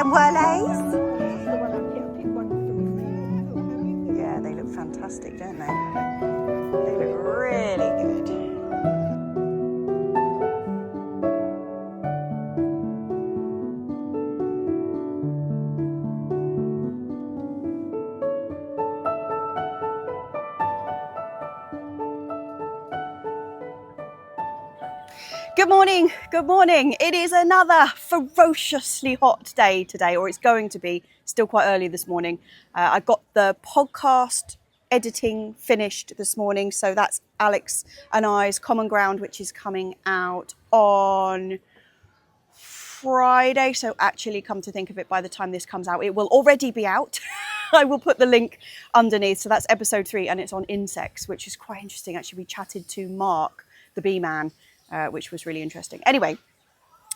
some whirlies? That's the one I picked one for me. Yeah, they look fantastic, don't they? They look really good. Good morning, good morning. It is another ferociously hot day today, or it's going to be, still quite early this morning. I got the podcast editing finished this morning, so that's Alex and I's Common Ground, which is coming out on Friday. So actually, come to think of it, by the time this comes out, it will already be out. I will put the link underneath. So that's episode 3, and it's on insects, which is quite interesting. Actually, we chatted to Mark, the bee man, which was really interesting. Anyway,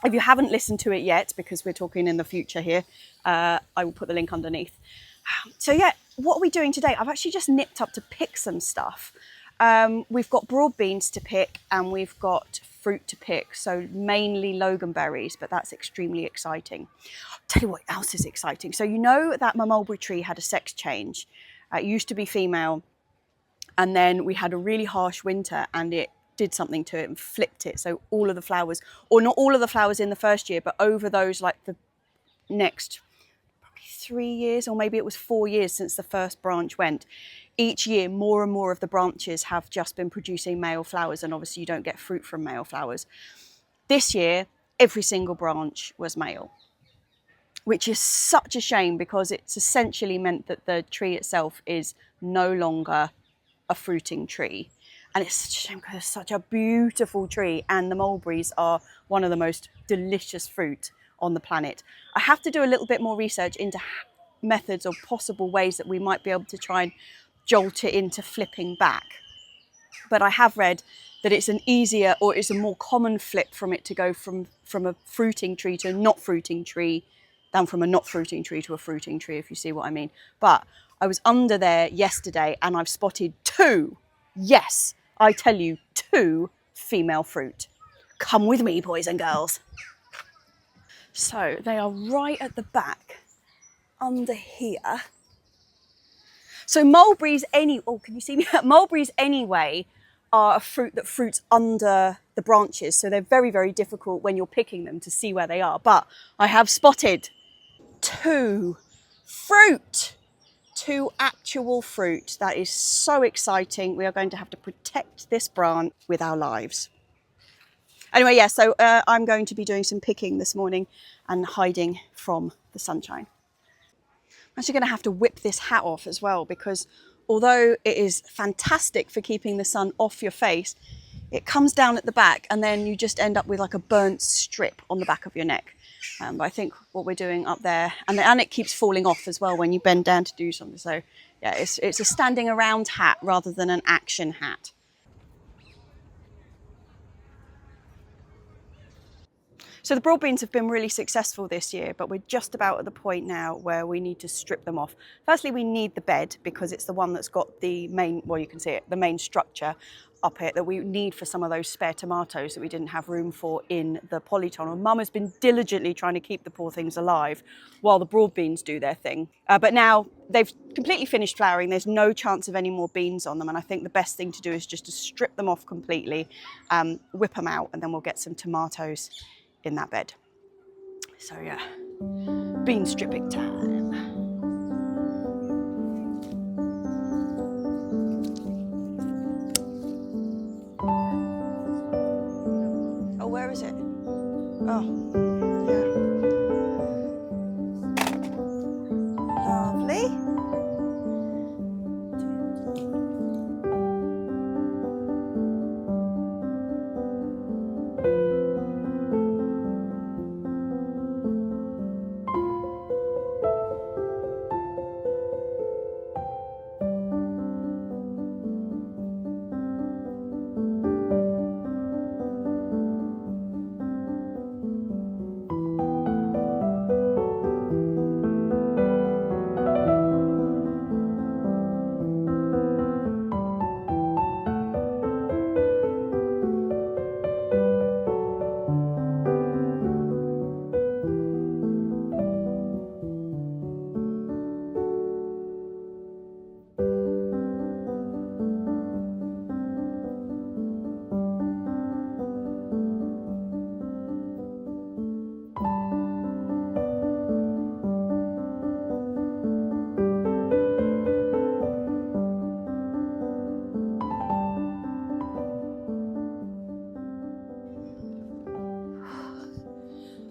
if you haven't listened to it yet, because we're talking in the future here, I will put the link underneath. So yeah, what are we doing today? I've actually just nipped up to pick some stuff. We've got broad beans to pick and we've got fruit to pick. So mainly Loganberries, but that's extremely exciting. I'll tell you what else is exciting. So you know that my mulberry tree had a sex change. It used to be female, and then we had a really harsh winter and it did something to it and flipped it. So all of the flowers, or not all of the flowers in the first year, but over those, like the next probably 3 years, or maybe it was 4 years since the first branch went, each year more and more of the branches have just been producing male flowers, and obviously you don't get fruit from male flowers. This year, every single branch was male, which is such a shame, because it's essentially meant that the tree itself is no longer a fruiting tree. And it's such a shame, because it's such a beautiful tree, and the mulberries are one of the most delicious fruit on the planet. I have to do a little bit more research into methods or possible ways that we might be able to try and jolt it into flipping back. But I have read that it's an easier, or it's a more common flip from it to go from a fruiting tree to a not fruiting tree than from a not fruiting tree to a fruiting tree, if you see what I mean. But I was under there yesterday and I've spotted 2, yes, I tell you, 2 female fruit. Come with me, boys and girls. So they are right at the back, under here. So mulberries can you see me? Mulberries anyway are a fruit that fruits under the branches. So they're very, very difficult when you're picking them to see where they are. But I have spotted 2 fruit. 2 actual fruit. That is so exciting. We are going to have to protect this branch with our lives. Anyway, yeah, so I'm going to be doing some picking this morning and hiding from the sunshine. I'm actually going to have to whip this hat off as well, because although it is fantastic for keeping the sun off your face, it comes down at the back and then you just end up with like a burnt strip on the back of your neck. But I think what we're doing up there, and it keeps falling off as well when you bend down to do something. So yeah, it's a standing around hat rather than an action hat. So the broad beans have been really successful this year, but we're just about at the point now where we need to strip them off. Firstly, we need the bed, because it's the one that's got the main, well, you can see it, the main structure up here that we need for some of those spare tomatoes that we didn't have room for in the polytunnel. Mum has been diligently trying to keep the poor things alive while the broad beans do their thing. But now they've completely finished flowering. There's no chance of any more beans on them. And I think the best thing to do is just to strip them off completely, whip them out, and then we'll get some tomatoes in that bed. So yeah, bean stripping time. Oh, where is it? Oh, yeah. Lovely.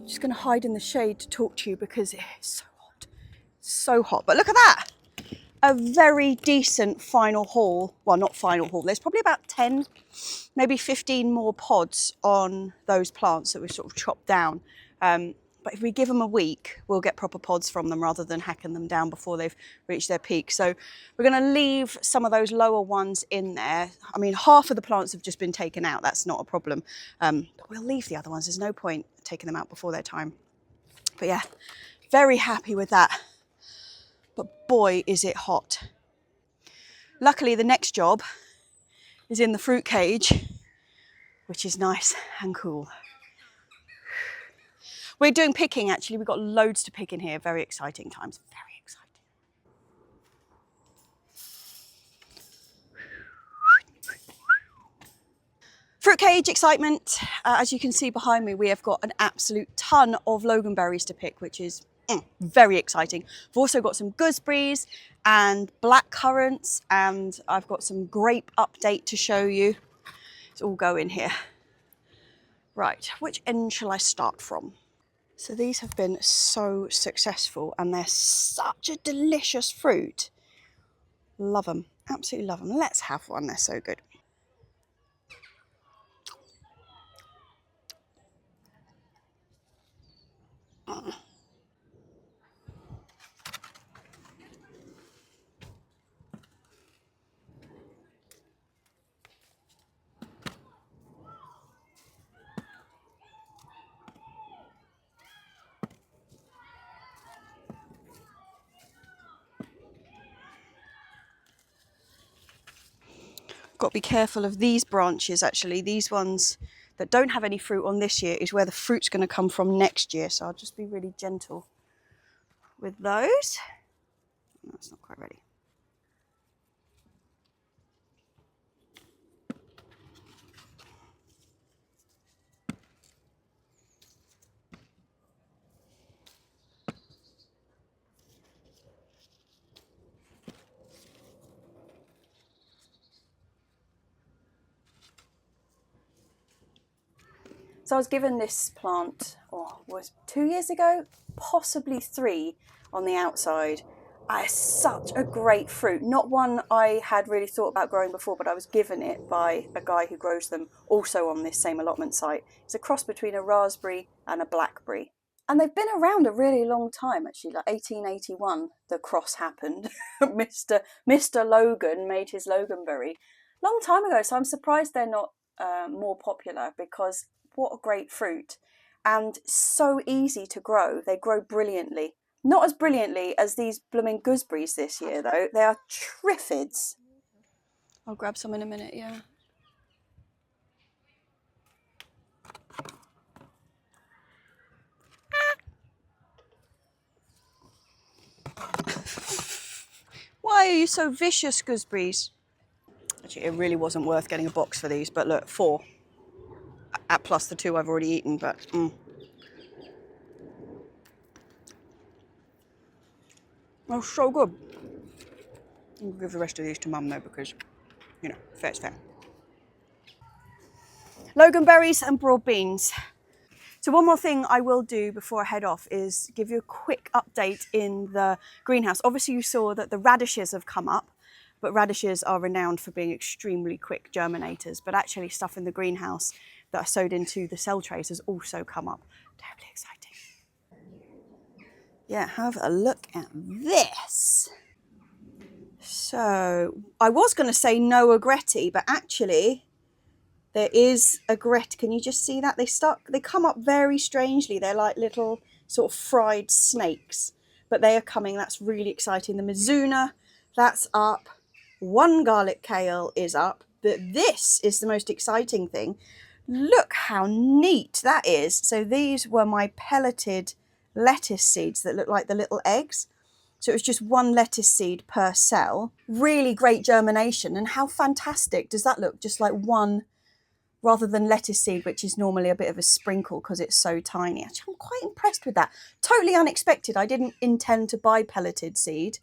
Just going to hide in the shade to talk to you because it is so hot. So hot. But look at that. A very decent final haul. Well, not final haul. There's probably about 10, maybe 15 more pods on those plants that we've sort of chopped down. But if we give them a week, we'll get proper pods from them rather than hacking them down before they've reached their peak. So we're going to leave some of those lower ones in there. I mean, half of the plants have just been taken out. That's not a problem. But we'll leave the other ones. There's no point taking them out before their time. But yeah, very happy with that. But boy, is it hot. Luckily, the next job is in the fruit cage, which is nice and cool. We're doing picking, actually. We've got loads to pick in here. Very exciting times. Very exciting. Fruit cage excitement. As you can see behind me, we have got an absolute ton of Loganberries to pick, which is very exciting. I've also got some gooseberries and black currants, and I've got some grape update to show you. It's all go in here. Right, which end shall I start from? So these have been so successful and they're such a delicious fruit. Love them, absolutely love them. Let's have one, they're so good. Got to be careful of these branches actually. These ones that don't have any fruit on this year is where the fruit's going to come from next year. So I'll just be really gentle with those. That's not quite ready. So I was given this plant, was 2 years ago, possibly 3 on the outside. It's such a great fruit. Not one I had really thought about growing before, but I was given it by a guy who grows them also on this same allotment site. It's a cross between a raspberry and a blackberry. And they've been around a really long time, actually, like 1881, the cross happened. Mr. Logan made his Loganberry long time ago, so I'm surprised they're not more popular, because what a great fruit, and so easy to grow. They grow brilliantly. Not as brilliantly as these blooming gooseberries this year, though. They are triffids. I'll grab some in a minute, yeah. Why are you so vicious, gooseberries? Actually, it really wasn't worth getting a box for these, but look, 4. At plus the 2 I've already eaten, but Oh, so good. I'll give the rest of these to Mum though, because, you know, fair's fair. Loganberries and broad beans. So one more thing I will do before I head off is give you a quick update in the greenhouse. Obviously you saw that the radishes have come up, but radishes are renowned for being extremely quick germinators, but actually stuff in the greenhouse that I sowed into the cell trays has also come up. Terribly exciting. Yeah, have a look at this. So I was going to say no agretti, but actually there is agretti. Can you just see that? They come up very strangely. They're like little sort of fried snakes, but they are coming. That's really exciting. The Mizuna, that's up. One garlic kale is up, but this is the most exciting thing. Look how neat that is. So these were my pelleted lettuce seeds that look like the little eggs. So it was just 1 lettuce seed per cell. Really great germination. And how fantastic does that look? Just like 1, rather than lettuce seed, which is normally a bit of a sprinkle because it's so tiny. Actually, I'm quite impressed with that. Totally unexpected. I didn't intend to buy pelleted seed,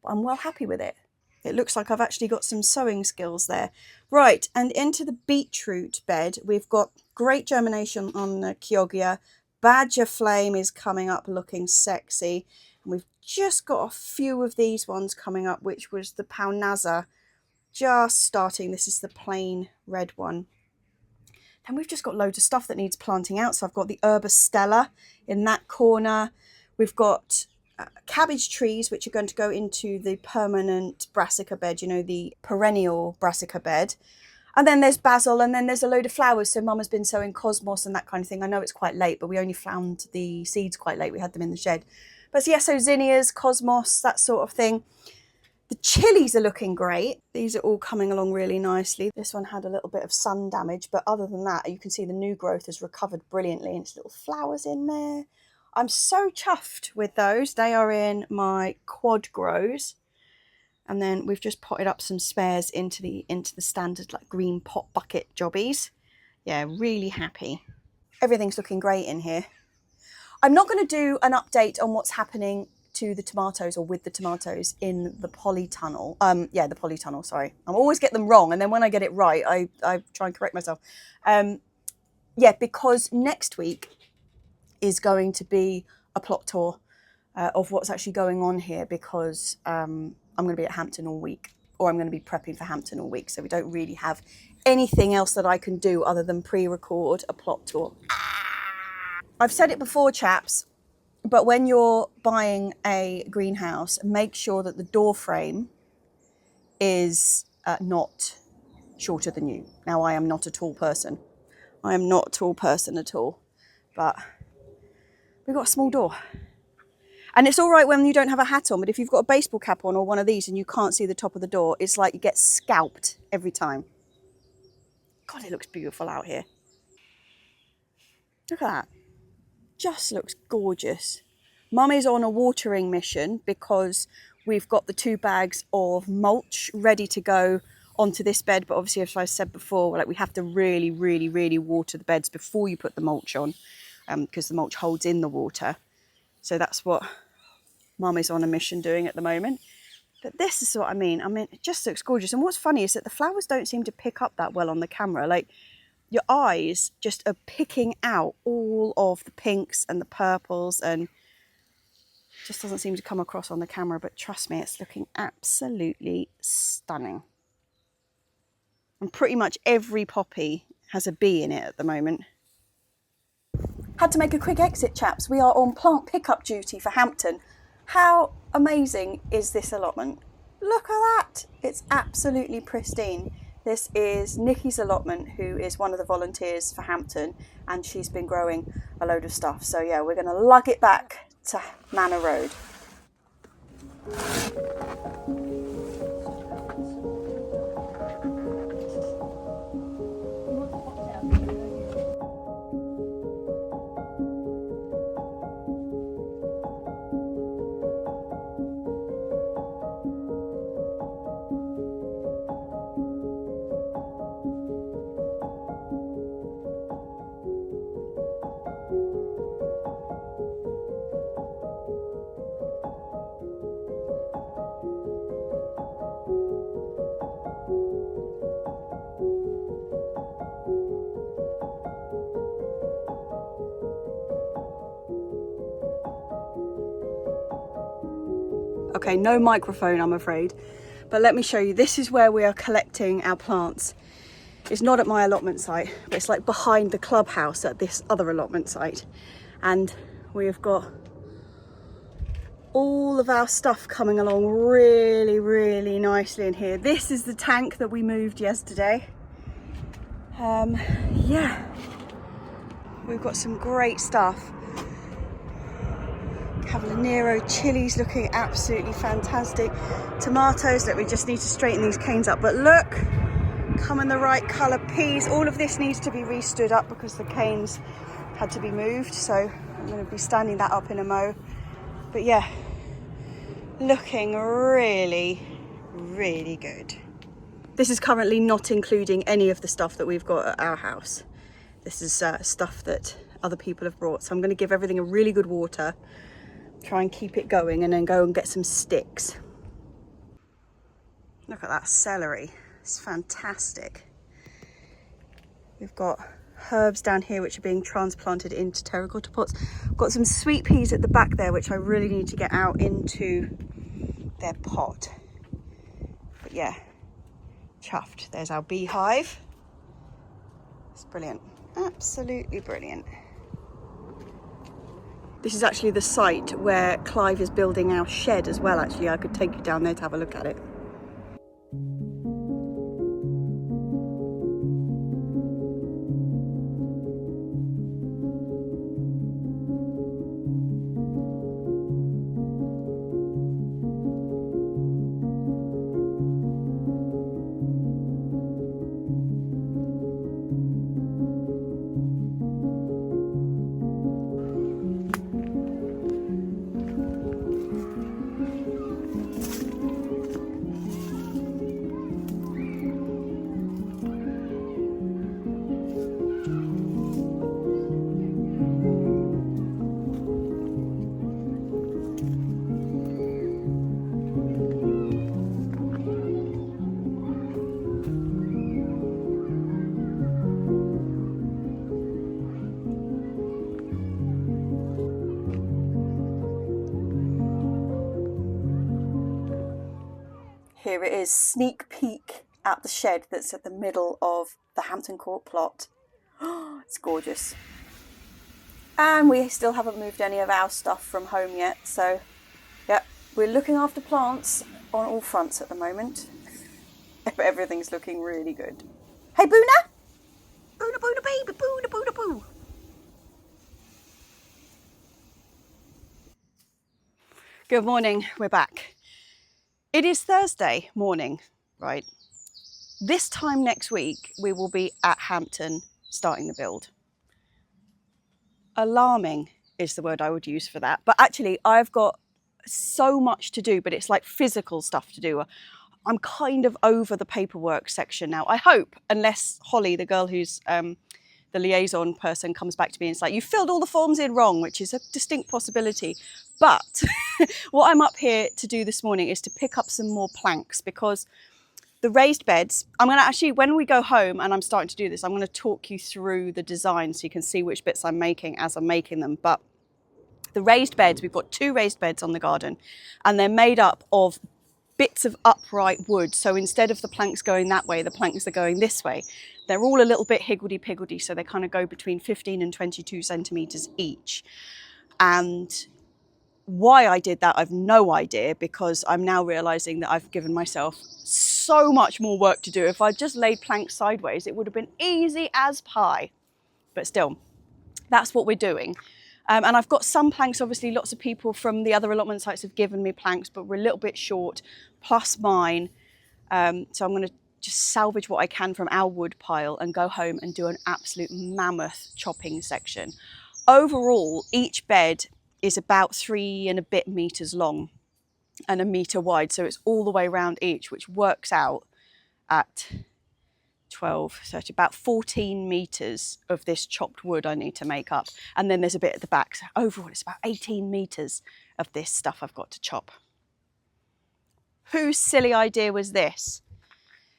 but I'm well happy with it. It looks like I've actually got some sowing skills there. Right, and into the beetroot bed, we've got great germination on the Chioggia, Badger flame is coming up looking sexy. And we've just got a few of these ones coming up, which was the Paunaza just starting. This is the plain red one. And we've just got loads of stuff that needs planting out. So I've got the Herba Stella in that corner. We've got cabbage trees, which are going to go into the permanent brassica bed, you know, the perennial brassica bed. And then there's basil, and then there's a load of flowers. So Mum has been sowing cosmos and that kind of thing. I know it's quite late, but we only found the seeds quite late. We had them in the shed. But yeah, so zinnias, cosmos, that sort of thing. The chilies are looking great. These are all coming along really nicely. This one had a little bit of sun damage, but other than that, you can see the new growth has recovered brilliantly, and it's little flowers in there. I'm so chuffed with those. They are in my quad grows. And then we've just potted up some spares into the standard like green pot bucket jobbies. Yeah, really happy. Everything's looking great in here. I'm not going to do an update on what's happening to the tomatoes or with the tomatoes in the polytunnel. The polytunnel, sorry. I always get them wrong, and then when I get it right, I try and correct myself. Because next week is going to be a plot tour of what's actually going on here, because I'm going to be at Hampton all week, or I'm going to be prepping for Hampton all week. So we don't really have anything else that I can do other than pre-record a plot tour. I've said it before, chaps, but when you're buying a greenhouse, make sure that the door frame is not shorter than you. Now, I am not a tall person. I am not a tall person at all, but we've got a small door. And it's all right when you don't have a hat on, but if you've got a baseball cap on or one of these and you can't see the top of the door, it's like you get scalped every time. God, it looks beautiful out here. Look at that. Just looks gorgeous. Mum is on a watering mission because we've got the 2 bags of mulch ready to go onto this bed. But obviously, as I said before, like we have to really, really, really water the beds before you put the mulch on, because the mulch holds in the water. So that's what Mum is on a mission doing at the moment. But this is what I mean. It just looks gorgeous. And what's funny is that the flowers don't seem to pick up that well on the camera. Like, your eyes just are picking out all of the pinks and the purples, and just doesn't seem to come across on the camera. But trust me, it's looking absolutely stunning. And pretty much every poppy has a bee in it at the moment. Had to make a quick exit, chaps. We are on plant pickup duty for Hampton. How amazing is this allotment? Look at that. It's absolutely pristine. This is Nikki's allotment, who is one of the volunteers for Hampton, and she's been growing a load of stuff. So yeah, we're going to lug it back to Manor Road. Okay, no microphone, I'm afraid. But let me show you. This is where we are collecting our plants. It's not at my allotment site, but it's like behind the clubhouse at this other allotment site. And we have got all of our stuff coming along really, really nicely in here. This is the tank that we moved yesterday. We've got some great stuff. Cavallero chilies looking absolutely fantastic. Tomatoes, look, we just need to straighten these canes up, but look, come in the right colour. Peas, all of this needs to be re-stood up because the canes had to be moved, so I'm going to be standing that up in a mo. But yeah, looking really, really good. This is currently not including any of the stuff that we've got at our house. This is stuff that other people have brought, so I'm going to give everything a really good water, try and keep it going, and then go and get some sticks. Look at that celery, it's fantastic. We've got herbs down here which are being transplanted into terracotta pots. I've got some sweet peas at the back there which I really need to get out into their pot. But yeah, chuffed. There's our beehive. It's brilliant, absolutely brilliant. This is actually the site where Clive is building our shed as well. Actually, I could take you down there to have a look at it. Here it is, sneak peek at the shed that's at the middle of the Hampton Court plot. Oh, it's gorgeous. And we still haven't moved any of our stuff from home yet, so yeah, we're looking after plants on all fronts at the moment. But everything's looking really good. Hey, Boona! Boona, Boona, baby, Boona, Boona, boo! Good morning, we're back. It is Thursday morning, right? This time next week, we will be at Hampton starting the build. Alarming is the word I would use for that. But actually, I've got so much to do, but it's like physical stuff to do. I'm kind of over the paperwork section now. I hope, unless Holly, the girl who's the liaison person, comes back to me and it's like, you filled all the forms in wrong, which is a distinct possibility. But what I'm up here to do this morning is to pick up some more planks, because the raised beds, I'm going to actually, when we go home and I'm starting to do this, I'm going to talk you through the design so you can see which bits I'm making as I'm making them. But the raised beds, we've got 2 raised beds on the garden, and they're made up of bits of upright wood. So instead of the planks going that way, the planks are going this way. They're all a little bit higgledy-piggledy, so they kind of go between 15 and 22 centimetres each. And why I did that, I've no idea, because I'm now realising that I've given myself so much more work to do. If I just laid planks sideways, it would have been easy as pie. But still, that's what we're doing. And I've got some planks. Obviously, lots of people from the other allotment sites have given me planks, but we're a little bit short, plus mine. So I'm going to just salvage what I can from our wood pile and go home and do an absolute mammoth chopping section. Overall, each bed is about 3 and a bit meters long and 1 meter wide. So it's all the way around each, which works out at 12, 30, about 14 meters of this chopped wood I need to make up. And then there's a bit at the back. So overall, it's about 18 meters of this stuff I've got to chop. Whose silly idea was this?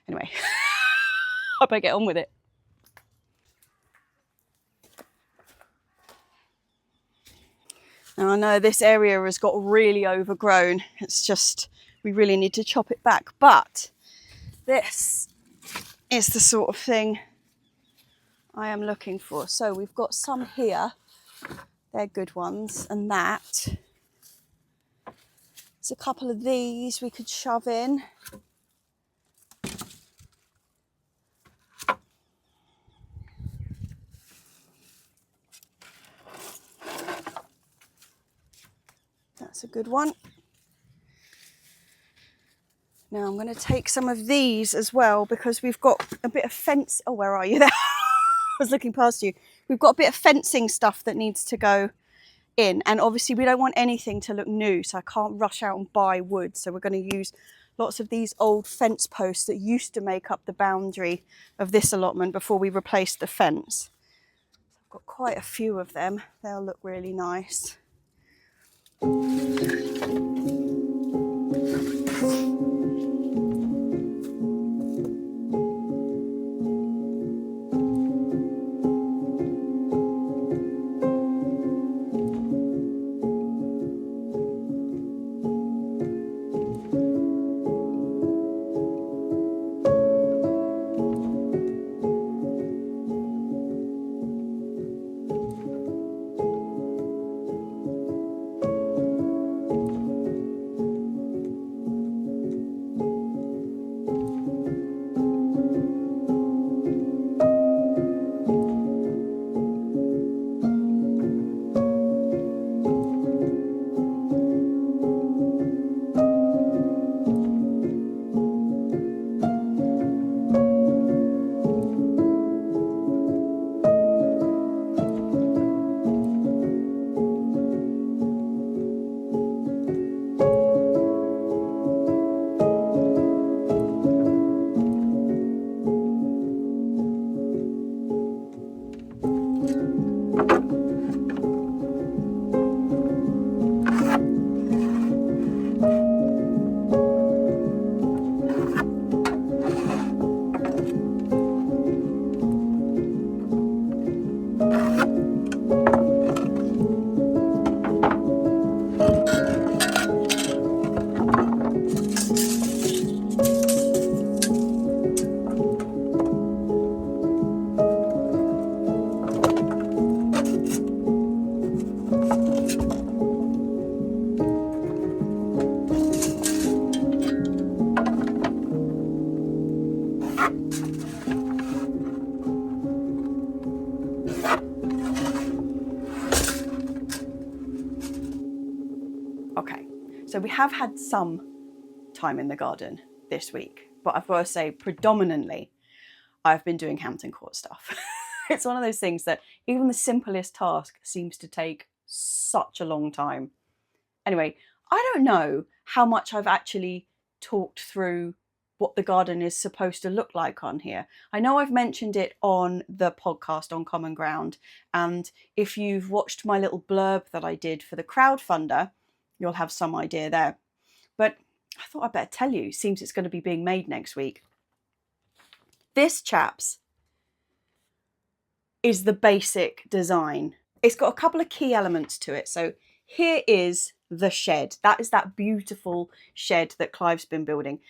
Anyway, I better get on with it. Now I know this area has got really overgrown. It's just, we really need to chop it back. But this is the sort of thing I am looking for. So we've got some here. They're good ones. And that. There's a couple of these we could shove in. That's a good one. Now I'm going to take some of these as well, because we've got a bit of fence. Oh, where are you there? I was looking past you. We've got a bit of fencing stuff that needs to go in. And obviously we don't want anything to look new, so I can't rush out and buy wood. So we're going to use lots of these old fence posts that used to make up the boundary of this allotment before we replaced the fence. I've got quite a few of them. They'll look really nice. So we have had some time in the garden this week, but I've got to say predominantly I've been doing Hampton Court stuff. It's one of those things that even the simplest task seems to take such a long time. Anyway, I don't know how much I've actually talked through what the garden is supposed to look like on here. I know I've mentioned it on the podcast on Common Ground, and if you've watched my little blurb that I did for the crowdfunder, you'll have some idea there. But I thought I'd better tell you, seems it's going to be being made next week. This, chaps, is the basic design. It's got a couple of key elements to it. So here is the shed. That is that beautiful shed that Clive's been building.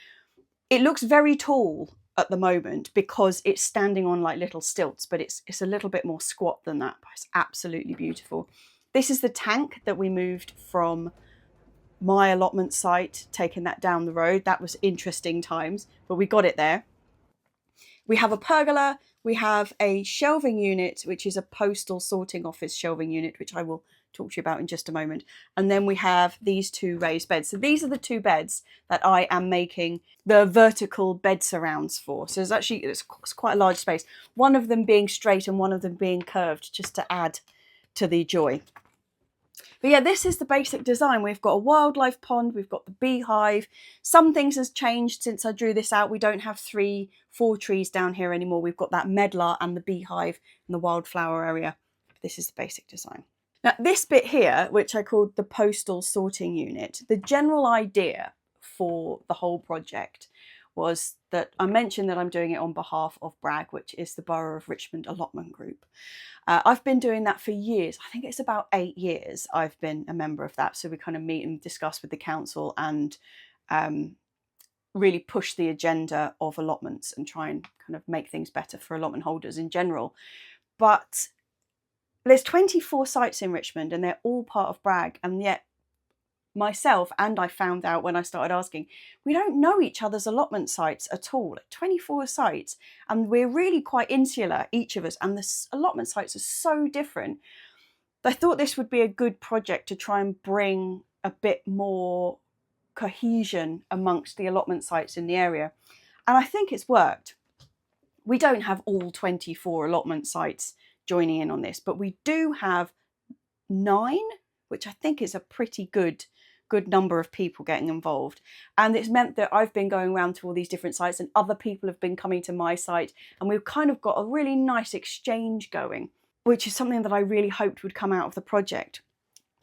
It looks very tall at the moment because it's standing on like little stilts, but it's a little bit more squat than that. But it's absolutely beautiful. This is the tank that we moved from my allotment site, taking that down the road. That was interesting times, but we got it there. We have a pergola, we have a shelving unit, which is a postal sorting office shelving unit, which I will talk to you about in just a moment. And then we have these two raised beds. So these are the two beds that I am making the vertical bed surrounds for. So it's quite a large space. One of them being straight and one of them being curved, just to add to the joy. But yeah, this is the basic design. We've got a wildlife pond, we've got the beehive. Some things has changed since I drew this out. We don't have 3-4 trees down here anymore. We've got that medlar and the beehive and the wildflower area. This is the basic design. Now this bit here, which I called the postal sorting unit, the general idea for the whole project was that I mentioned that I'm doing it on behalf of BRAG, which is the Borough of Richmond Allotment Group. I've been doing that for years. I think it's about 8 years I've been a member of that. So we kind of meet and discuss with the council and really push the agenda of allotments and try and kind of make things better for allotment holders in general. But there's 24 sites in Richmond and they're all part of BRAG, and yet myself, and I found out when I started asking, we don't know each other's allotment sites at all. 24 sites, and we're really quite insular, each of us, and the allotment sites are so different. I thought this would be a good project to try and bring a bit more cohesion amongst the allotment sites in the area, and I think it's worked. We don't have all 24 allotment sites joining in on this, but we do have 9, which I think is a pretty good number of people getting involved. And it's meant that I've been going around to all these different sites and other people have been coming to my site, and we've kind of got a really nice exchange going, which is something that I really hoped would come out of the project.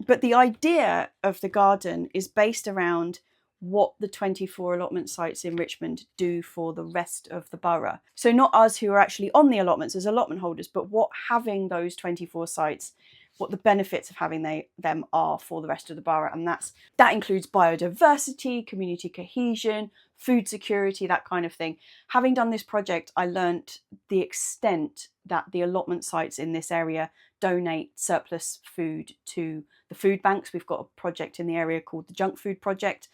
But the idea of the garden is based around what the 24 allotment sites in Richmond do for the rest of the borough. So not us who are actually on the allotments as allotment holders, but what having those 24 sites, what the benefits of having them are for the rest of the borough. And that includes biodiversity, community cohesion, food security, that kind of thing. Having done this project, I learnt the extent that the allotment sites in this area donate surplus food to the food banks. We've got a project in the area called the Junk Food Project,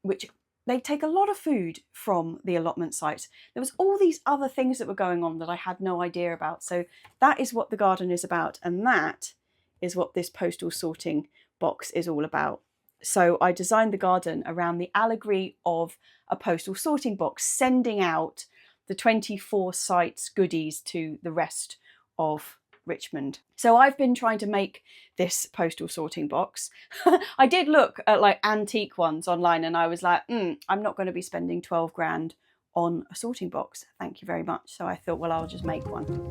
which they take a lot of food from the allotment sites. There was all these other things that were going on that I had no idea about. So that is what the garden is about. And that is what this postal sorting box is all about. So I designed the garden around the allegory of a postal sorting box, sending out the 24 sites goodies to the rest of Richmond. So I've been trying to make this postal sorting box. I did look at like antique ones online and I was like, I'm not going to be spending 12 grand on a sorting box. Thank you very much. So I thought, well, I'll just make one.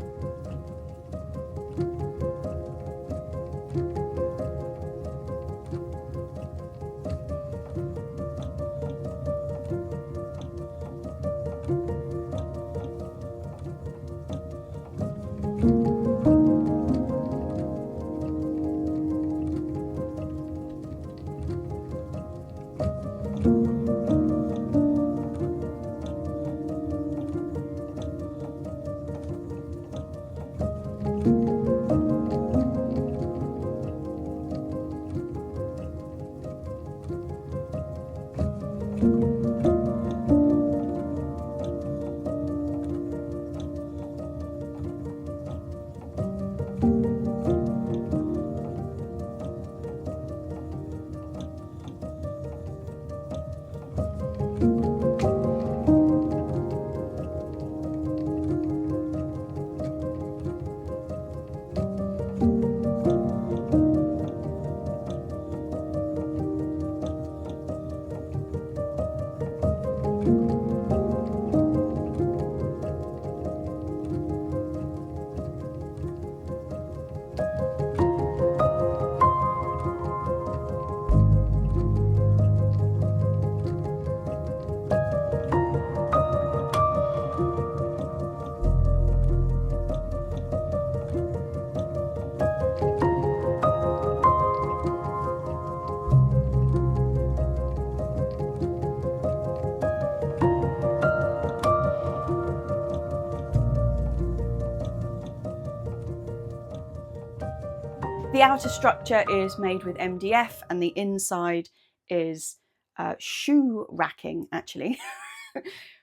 The outer structure is made with MDF and the inside is shoe racking, actually.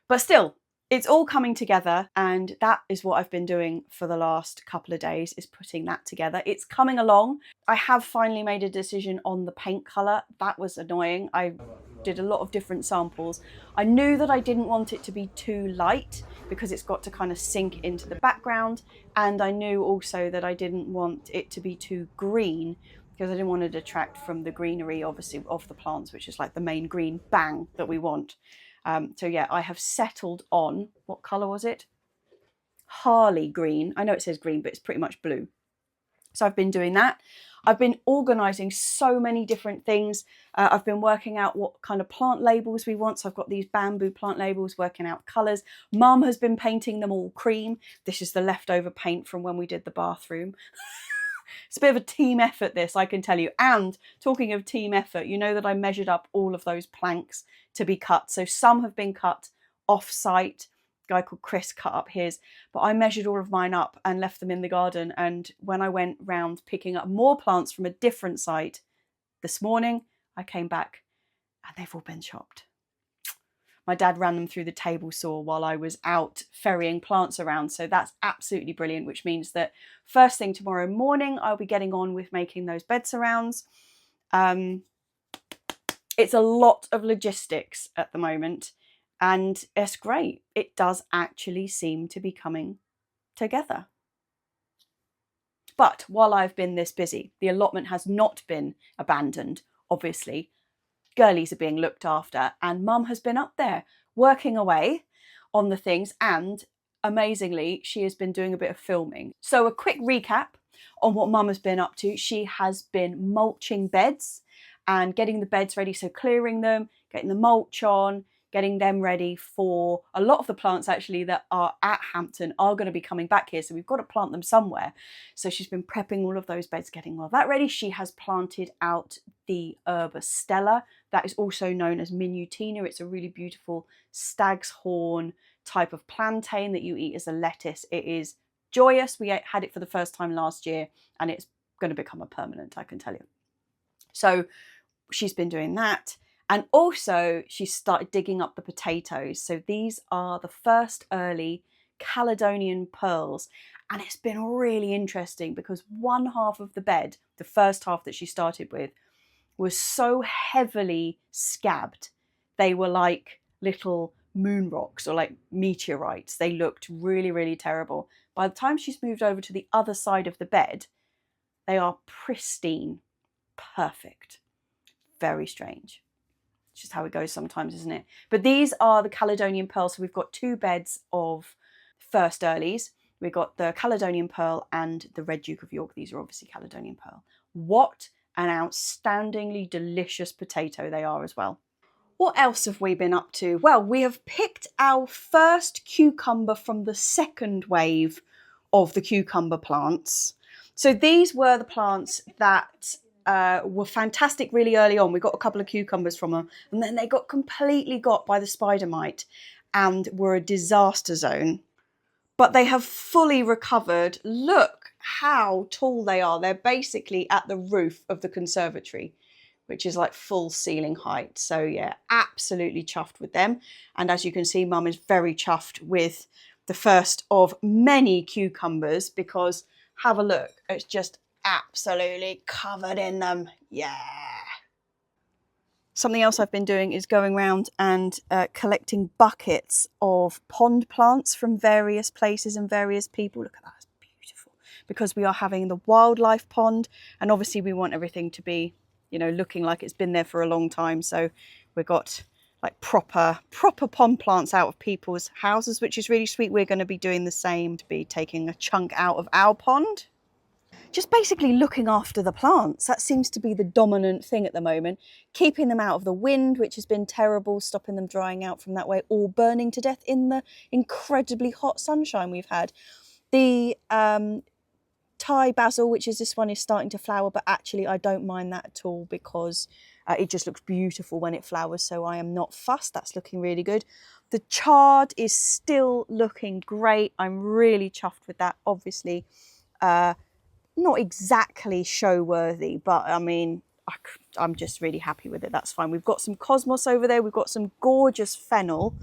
But still, it's all coming together, and that is what I've been doing for the last couple of days, is putting that together. It's coming along. I have finally made a decision on the paint colour. That was annoying. I did a lot of different samples. I knew that I didn't want it to be too light because it's got to kind of sink into the background, and I knew also that I didn't want it to be too green because I didn't want to detract from the greenery, obviously, of the plants, which is like the main green bang that we want. So yeah, I have settled on, what colour was it? Harley green. I know it says green, but it's pretty much blue. So I've been doing that. I've been organising so many different things. I've been working out what kind of plant labels we want. So I've got these bamboo plant labels, working out colours. Mum has been painting them all cream. This is the leftover paint from when we did the bathroom. It's a bit of a team effort, this, I can tell you. And talking of team effort, you know that I measured up all of those planks to be cut. So some have been cut off-site. A guy called Chris cut up his, but I measured all of mine up and left them in the garden. And when I went round picking up more plants from a different site this morning, I came back and they've all been chopped. My dad ran them through the table saw while I was out ferrying plants around. So that's absolutely brilliant, which means that first thing tomorrow morning, I'll be getting on with making those bed surrounds. It's a lot of logistics at the moment, and it's great. It does actually seem to be coming together. But while I've been this busy, the allotment has not been abandoned, obviously. Girlies are being looked after, and Mum has been up there working away on the things, and amazingly, she has been doing a bit of filming. So a quick recap on what Mum has been up to. She has been mulching beds and getting the beds ready, so clearing them, getting the mulch on, getting them ready for a lot of the plants actually that are at Hampton are going to be coming back here, so we've got to plant them somewhere. So she's been prepping all of those beds, getting all that ready. She has planted out the Herba Stella, that is also known as Minutina. It's a really beautiful stag's horn type of plantain that you eat as a lettuce. It is joyous. We had it for the first time last year, and it's going to become a permanent, I can tell you. So she's been doing that. And also she started digging up the potatoes. So these are the first early Caledonian pearls. And it's been really interesting because one half of the bed, the first half that she started with, was so heavily scabbed. They were like little moon rocks or like meteorites. They looked really, really terrible. By the time she's moved over to the other side of the bed, they are pristine, perfect. Very strange. It's just how it goes sometimes, isn't it? But these are the Caledonian pearls. So we've got two beds of first earlies. We've got the Caledonian pearl and the Red Duke of York. These are obviously Caledonian pearl. What an outstandingly delicious potato they are as well. What else have we been up to? Well, we have picked our first cucumber from the second wave of the cucumber plants. So these were the plants that were fantastic really early on. We got a couple of cucumbers from them, and then they got completely got by the spider mite and were a disaster zone. But they have fully recovered. Look how tall they are. They're basically at the roof of the conservatory, which is like full ceiling height. So yeah, absolutely chuffed with them. And as you can see, Mum is very chuffed with the first of many cucumbers, because have a look, it's just absolutely covered in them. Yeah. Something else I've been doing is going around and collecting buckets of pond plants from various places and various people. Look at that, it's beautiful. Because we are having the wildlife pond, and obviously we want everything to be, you know, looking like it's been there for a long time. So we've got like proper pond plants out of people's houses, which is really sweet. We're going to be doing the same, to be taking a chunk out of our pond. Just basically looking after the plants. That seems to be the dominant thing at the moment. Keeping them out of the wind, which has been terrible, stopping them drying out from that way, or burning to death in the incredibly hot sunshine we've had. The Thai basil, which is this one, is starting to flower, but actually I don't mind that at all because it just looks beautiful when it flowers, so I am not fussed. That's looking really good. The chard is still looking great. I'm really chuffed with that, obviously. not exactly show worthy, but I mean, I'm just really happy with it. That's fine. We've got some cosmos over there. We've got some gorgeous fennel,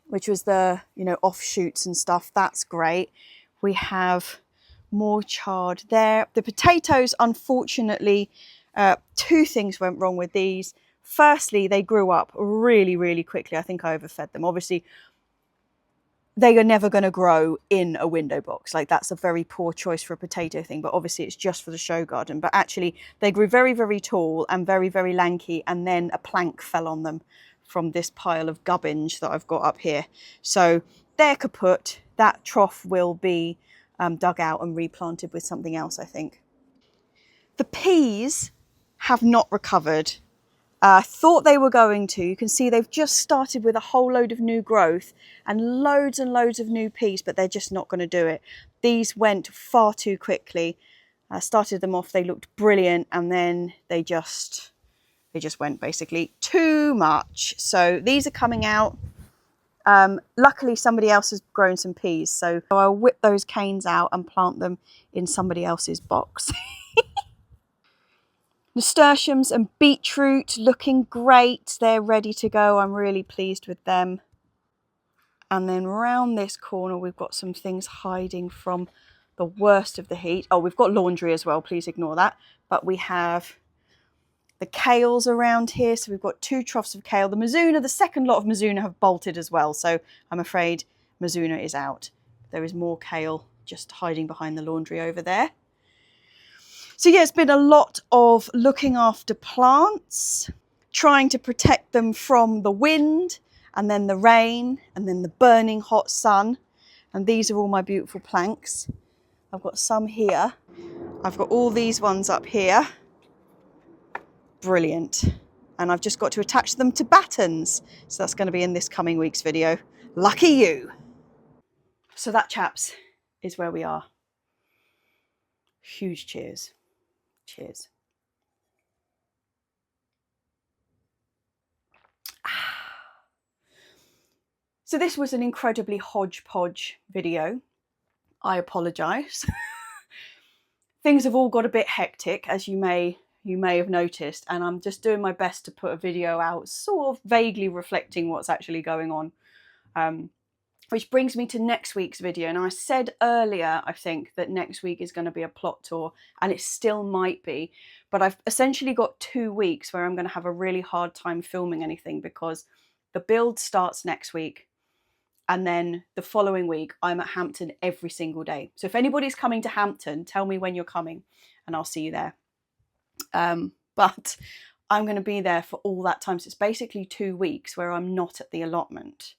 which was the, you know, offshoots and stuff. That's great. We have more chard there. The potatoes, unfortunately, two things went wrong with these. Firstly, they grew up really, really quickly. I think I overfed them. Obviously, they are never going to grow in a window box. Like, that's a very poor choice for a potato thing, but obviously it's just for the show garden. But actually, they grew very, very tall and very, very lanky, and then a plank fell on them from this pile of gubbinge that I've got up here. So they're kaput. That trough will be dug out and replanted with something else, I think. The peas have not recovered. I thought they were going to. You can see they've just started with a whole load of new growth and loads of new peas, but they're just not going to do it. These went far too quickly. I started them off, they looked brilliant, and then they just went basically too much. So these are coming out. Luckily somebody else has grown some peas, so I'll whip those canes out and plant them in somebody else's box. Nasturtiums and beetroot looking great. They're ready to go. I'm really pleased with them. And then round this corner, we've got some things hiding from the worst of the heat. Oh, we've got laundry as well. Please ignore that. But we have the kales around here. So we've got 2 troughs of kale. The Mizuna, the second lot of Mizuna have bolted as well. So I'm afraid Mizuna is out. There is more kale just hiding behind the laundry over there. So yeah, it's been a lot of looking after plants, trying to protect them from the wind and then the rain and then the burning hot sun. And these are all my beautiful planks. I've got some here. I've got all these ones up here. Brilliant. And I've just got to attach them to battens. So that's going to be in this coming week's video. Lucky you. So that, chaps, is where we are. Huge cheers. Cheers. So this was an incredibly hodgepodge video. I apologise. Things have all got a bit hectic, as you may have noticed, and I'm just doing my best to put a video out sort of vaguely reflecting what's actually going on. Which brings me to next week's video. And I said earlier, I think, that next week is going to be a plot tour, and it still might be. But I've essentially got 2 weeks where I'm going to have a really hard time filming anything because the build starts next week. And then the following week, I'm at Hampton every single day. So if anybody's coming to Hampton, tell me when you're coming and I'll see you there. But I'm going to be there for all that time. So it's basically 2 weeks where I'm not at the allotment.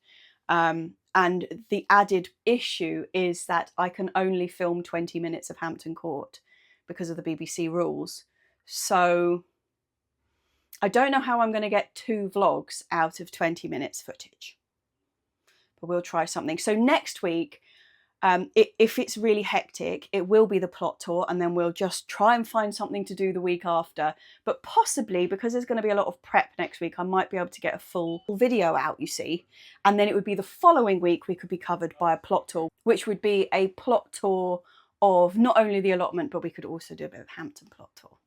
And the added issue is that I can only film 20 minutes of Hampton Court because of the BBC rules. So I don't know how I'm going to get 2 vlogs out of 20 minutes footage. But we'll try something. So next week, if it's really hectic, it will be the plot tour, and then we'll just try and find something to do the week after. But possibly, because there's going to be a lot of prep next week, I might be able to get a full video out, you see. And then it would be the following week we could be covered by a plot tour, which would be a plot tour of not only the allotment, but we could also do a bit of Hampton plot tour.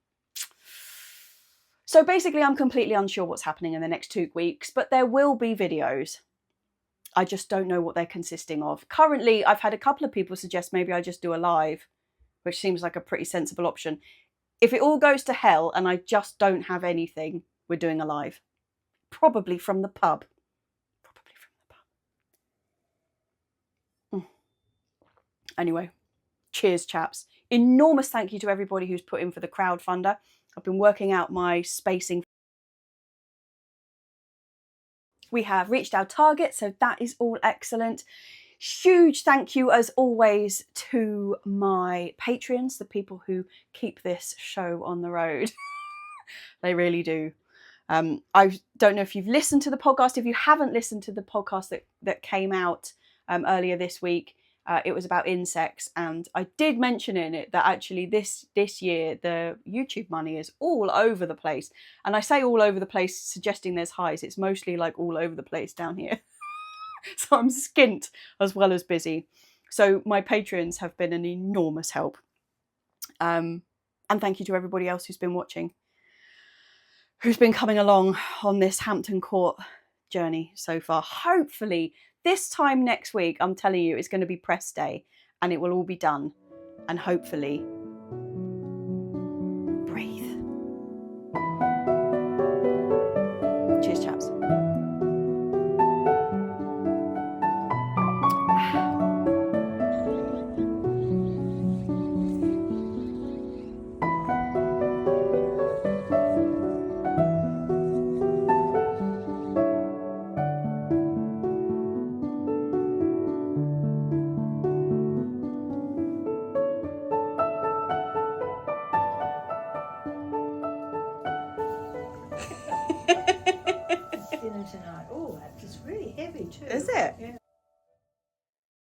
So basically, I'm completely unsure what's happening in the next 2 weeks, but there will be videos. I just don't know what they're consisting of. Currently, I've had a couple of people suggest maybe I just do a live, which seems like a pretty sensible option. If it all goes to hell and I just don't have anything, we're doing a live. Probably from the pub. Probably from the pub. Anyway, cheers, chaps. Enormous thank you to everybody who's put in for the crowdfunder. I've been working out my spacing. We have reached our target, so that is all excellent. Huge thank you, as always, to my Patreons, the people who keep this show on the road. They really do. I don't know if you've listened to the podcast. If you haven't listened to the podcast that came out earlier this week, it was about insects, and I did mention in it that actually this year the YouTube money is all over the place. And I say all over the place suggesting there's highs. It's mostly like all over the place down here. So I'm skint as well as busy. So my patrons have been an enormous help. And thank you to everybody else who's been watching, who's been coming along on this Hampton Court journey so far. Hopefully, this time next week, I'm telling you, it's going to be press day and it will all be done. And hopefully, breathe. Cheers, chaps. Dinner tonight. Oh, that's just really heavy too. Is it? Yeah.